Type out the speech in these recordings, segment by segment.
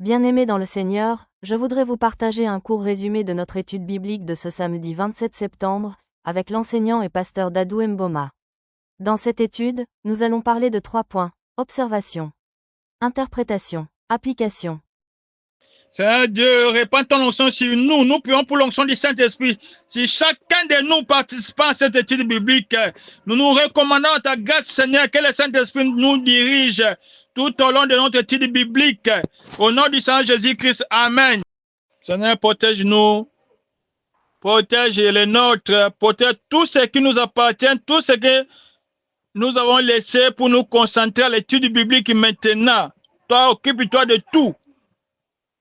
Bien-aimés dans le Seigneur, je voudrais vous partager un court résumé de notre étude biblique de ce samedi 27 septembre, avec l'enseignant et pasteur Dadou Mboma. Dans cette étude, nous allons parler de 3 points. Observation, interprétation, application. Seigneur Dieu, répands ton onction sur nous. Nous prions pour l'onction du Saint-Esprit. Si chacun de nous participant à cette étude biblique, nous nous recommandons à ta grâce, Seigneur, que le Saint-Esprit nous dirige tout au long de notre étude biblique. Au nom du Seigneur Jésus-Christ, Amen. Seigneur, protège-nous, protège les nôtres, protège tout ce qui nous appartient, tout ce que nous avons laissé pour nous concentrer à l'étude biblique maintenant. Toi, occupe-toi de tout.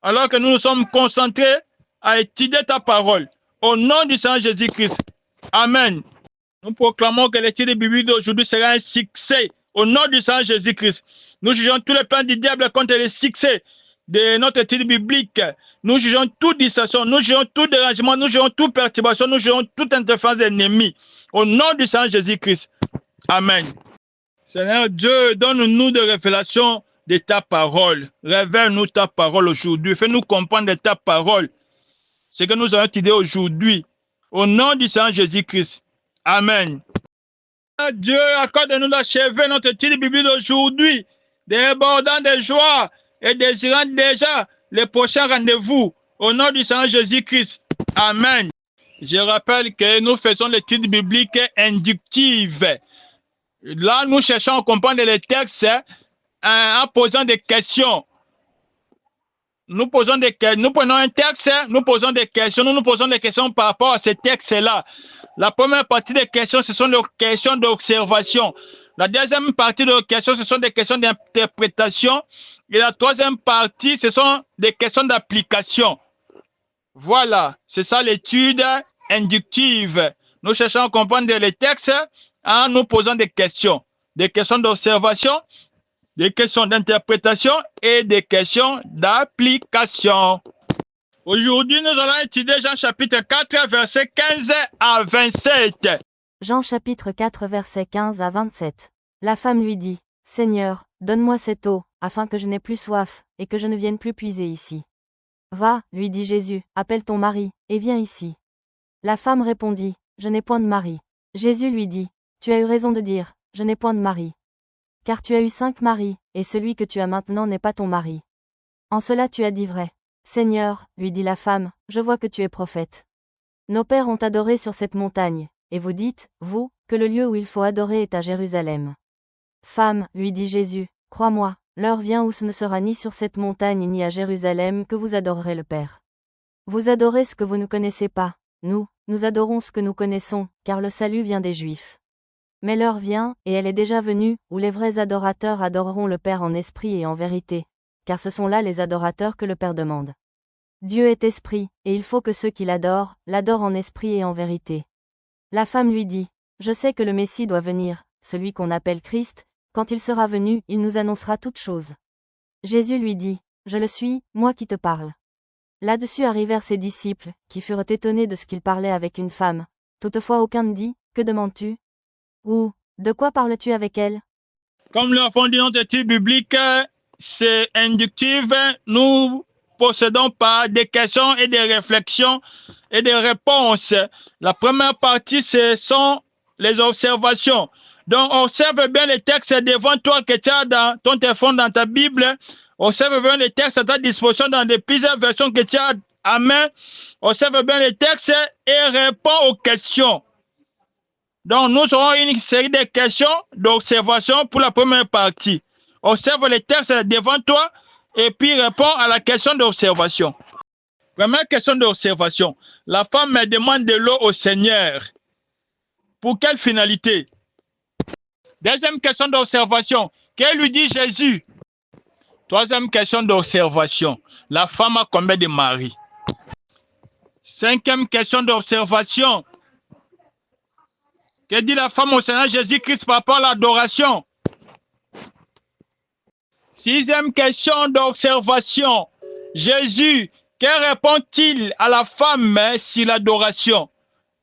Alors que nous nous sommes concentrés à étudier ta parole. Au nom du Seigneur Jésus-Christ. Amen. Nous proclamons que l'étude biblique d'aujourd'hui sera un succès. Au nom du Seigneur Jésus-Christ. Nous jugeons tous les plans du diable contre le succès de notre étude biblique. Nous jugeons toute distraction, nous jugeons tout dérangement, nous jugeons toute perturbation, nous jugeons toute interférence ennemie. Au nom du Seigneur Jésus-Christ. Amen. Seigneur Dieu, donne-nous des révélations de ta parole. Révèle-nous ta parole aujourd'hui. Fais-nous comprendre de ta parole ce que nous allons étudier aujourd'hui. Au nom du Seigneur Jésus-Christ. Amen. Dieu, accorde-nous d'achever notre étude biblique d'aujourd'hui, débordant de joie et désirant déjà les prochains rendez-vous. Au nom du Seigneur Jésus-Christ. Amen. Je rappelle que nous faisons l'étude biblique inductive. Là, nous cherchons à comprendre les textes en posant des questions. Nous prenons un texte, nous posons des questions, nous posons des questions par rapport à ce texte-là. La première partie des questions, ce sont des questions d'observation. La deuxième partie des questions, ce sont des questions d'interprétation. Et la troisième partie, ce sont des questions d'application. Voilà, c'est ça l'étude inductive. Nous cherchons à comprendre les textes en nous posant des questions d'observation, des questions d'interprétation et des questions d'application. Aujourd'hui, nous allons étudier Jean chapitre 4, versets 15 à 27. Jean chapitre 4 versets 15 à 27. La femme lui dit, « Seigneur, donne-moi cette eau, afin que je n'ai plus soif, et que je ne vienne plus puiser ici. » « Va, lui dit Jésus, appelle ton mari, et viens ici. » La femme répondit, « Je n'ai point de mari. » Jésus lui dit, « Tu as eu raison de dire, je n'ai point de mari. Car tu as eu 5 maris, et celui que tu as maintenant n'est pas ton mari. En cela tu as dit vrai. Seigneur, lui dit la femme, je vois que tu es prophète. Nos pères ont adoré sur cette montagne, et vous dites, vous, que le lieu où il faut adorer est à Jérusalem. Femme, lui dit Jésus, crois-moi, l'heure vient où ce ne sera ni sur cette montagne ni à Jérusalem que vous adorerez le Père. Vous adorez ce que vous ne connaissez pas, nous adorons ce que nous connaissons, car le salut vient des Juifs. Mais l'heure vient, et elle est déjà venue, où les vrais adorateurs adoreront le Père en esprit et en vérité, car ce sont là les adorateurs que le Père demande. Dieu est esprit, et il faut que ceux qui l'adorent en esprit et en vérité. La femme lui dit, je sais que le Messie doit venir, celui qu'on appelle Christ, quand il sera venu, il nous annoncera toutes choses. Jésus lui dit, je le suis, moi qui te parle. Là-dessus arrivèrent ses disciples, qui furent étonnés de ce qu'il parlait avec une femme. Toutefois aucun ne dit, que demandes-tu? Ou, de quoi parles-tu avec elle? Comme l'avons dit dans notre étude biblique, c'est inductif. Nous procédons par des questions et des réflexions et des réponses. La première partie, ce sont les observations. Donc, observe bien les textes devant toi que tu as dans ton téléphone, dans ta Bible. Observe bien les textes à ta disposition dans des plusieurs versions que tu as à main. Observe bien les textes et réponds aux questions. Donc, nous aurons une série de questions d'observation pour la première partie. Observe les textes devant toi et puis réponds à la question d'observation. Première question d'observation. La femme me demande de l'eau au Seigneur. Pour quelle finalité? Deuxième question d'observation. Que lui dit Jésus? Troisième question d'observation. La femme a combien de maris? Cinquième question d'observation. Que dit la femme au Seigneur Jésus-Christ par rapport à l'adoration? Sixième question d'observation. Jésus, que répond-il à la femme sur l'adoration?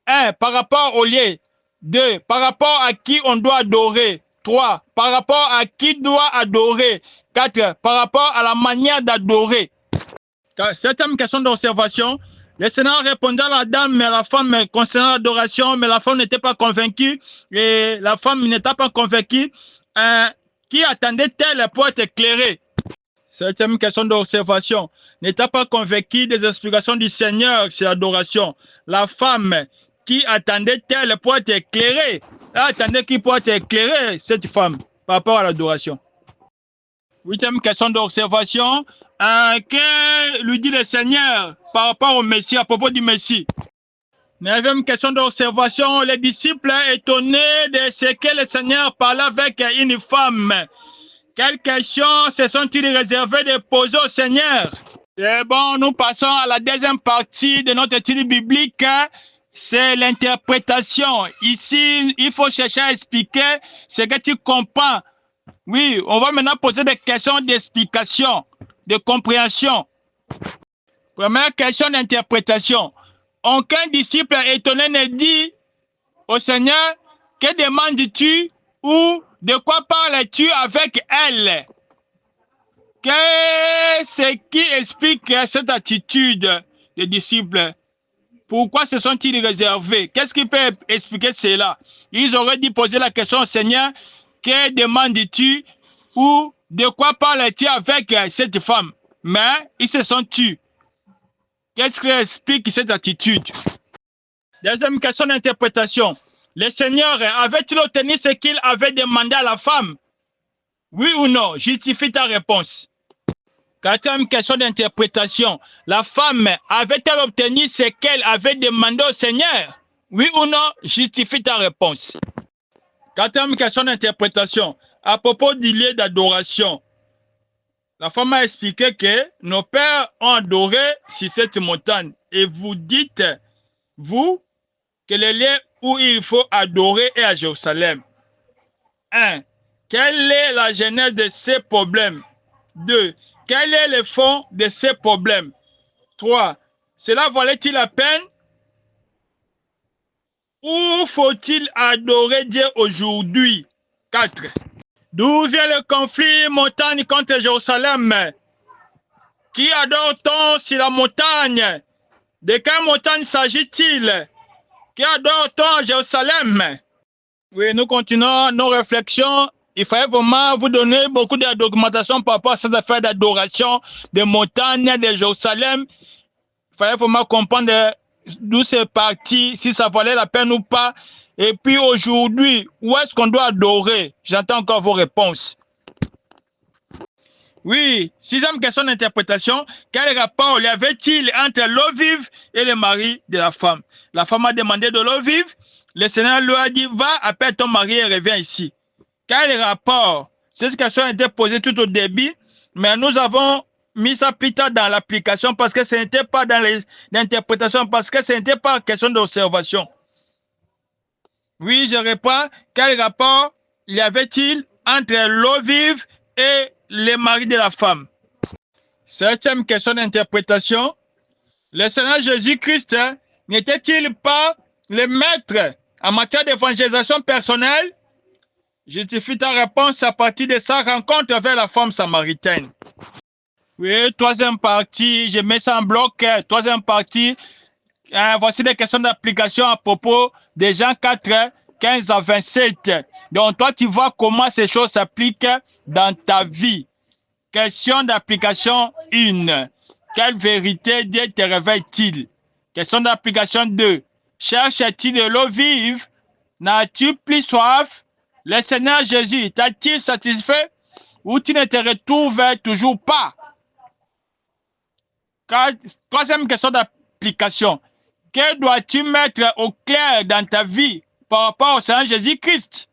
1. Par rapport au lieu. 2. Par rapport à qui on doit adorer. 3. Par rapport à qui doit adorer. 4. Par rapport à la manière d'adorer. Septième question d'observation. Le Seigneur répondait à la dame, mais la femme concernant l'adoration, mais la femme n'était pas convaincue, et la femme n'était pas convaincue. Qui attendait-elle pour être éclairée? Septième question d'observation. N'était pas convaincue des explications du Seigneur sur l'adoration. La femme, qui attendait-elle pour être éclairée? Elle attendait qui pour être éclairée, cette femme, par rapport à l'adoration. Huitième question d'observation. Que lui dit le Seigneur par rapport au Messie, à propos du Messie? Neuvième question d'observation. Les disciples étonnés de ce que le Seigneur parlait avec une femme. Quelles questions se sont-ils réservés de poser au Seigneur? C'est bon, nous passons à la deuxième partie de notre étude biblique. C'est l'interprétation. Ici, il faut chercher à expliquer ce que tu comprends. Oui, on va maintenant poser des questions d'explication, de compréhension. Première question d'interprétation. Aucun disciple étonné ne dit au Seigneur, que demandes-tu ou de quoi parles-tu avec elle? Qu'est-ce qui explique cette attitude des disciples? Pourquoi se sont-ils réservés? Qu'est-ce qui peut expliquer cela? Ils auraient dû poser la question au Seigneur, que demandes-tu ou de quoi parles-tu avec cette femme? Mais ils se sont tus. Qu'est-ce qui explique cette attitude? Deuxième question d'interprétation. Le Seigneur avait-il obtenu ce qu'il avait demandé à la femme? Oui ou non? Justifie ta réponse. Quatrième question d'interprétation. La femme avait-elle obtenu ce qu'elle avait demandé au Seigneur? Oui ou non? Justifie ta réponse. Quatrième question d'interprétation. À propos du lieu d'adoration. La femme a expliqué que nos pères ont adoré sur cette montagne. Et vous dites, vous, que le lieu où il faut adorer est à Jérusalem. 1. Quelle est la genèse de ces problèmes? 2. Quel est le fond de ces problèmes? 3. Cela valait-il la peine? Où faut-il adorer Dieu aujourd'hui? 4. D'où vient le conflit montagne contre Jérusalem? Qui adore-t-on sur la montagne? De quelle montagne s'agit-il? Qui adore-t-on à Jérusalem? Oui, nous continuons nos réflexions. Il fallait vraiment vous donner beaucoup de documentation par rapport à cette affaire d'adoration des montagnes de Jérusalem. Il fallait vraiment comprendre d'où c'est parti, si ça valait la peine ou pas. Et puis aujourd'hui, où est-ce qu'on doit adorer? J'entends encore vos réponses. Oui, sixième question d'interprétation. Quel rapport y avait-il entre l'eau vive et le mari de la femme? La femme a demandé de l'eau vive. Le Seigneur lui a dit, va, appelle ton mari et reviens ici. Quel rapport? Cette question a été posée tout au début, mais nous avons mis ça plus tard dans l'application parce que ce n'était pas dans l'interprétation, parce que ce n'était pas question d'observation. Oui, je réponds. Quel rapport y avait-il entre l'eau vive et le mari de la femme? Septième question d'interprétation. Le Seigneur Jésus-Christ n'était-il pas le maître en matière d'évangélisation personnelle? Justifie ta réponse à partir de sa rencontre avec la femme samaritaine. Oui, troisième partie, je mets ça en bloc. Troisième partie, voici des questions d'application à propos de Jean 4, 15 à 27. Donc, toi, tu vois comment ces choses s'appliquent dans ta vie. Question d'application 1. Quelle vérité Dieu te révèle-t-il? Question d'application 2. Cherches-tu de l'eau vive? N'as-tu plus soif? Le Seigneur Jésus t'a-t-il satisfait? Ou tu ne te retrouves toujours pas? Troisième question d'application. Que dois-tu mettre au clair dans ta vie par rapport au Seigneur Jésus-Christ?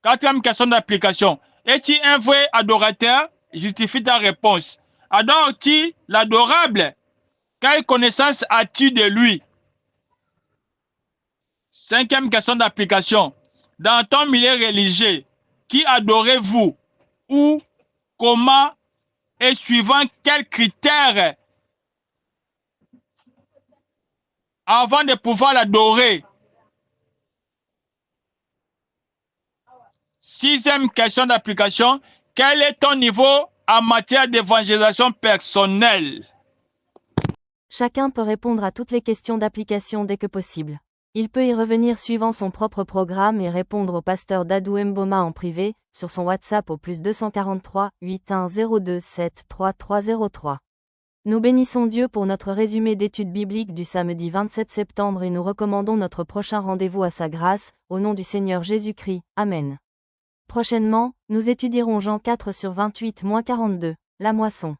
Quatrième question d'application. Es-tu un vrai adorateur? Justifie ta réponse. Adores-tu l'adorable? Quelle connaissance as-tu de lui? Cinquième question d'application. Dans ton milieu religieux, qui adorez-vous? Où, comment et suivant quels critères avant de pouvoir l'adorer? Sixième question d'application. Quel est ton niveau en matière d'évangélisation personnelle? Chacun peut répondre à toutes les questions d'application dès que possible. Il peut y revenir suivant son propre programme et répondre au pasteur Dadou Mboma en privé, sur son WhatsApp au +243 8102 73303. Nous bénissons Dieu pour notre résumé d'études bibliques du samedi 27 septembre et nous recommandons notre prochain rendez-vous à sa grâce, au nom du Seigneur Jésus-Christ. Amen. Prochainement, nous étudierons Jean 4 sur 28-42, la moisson.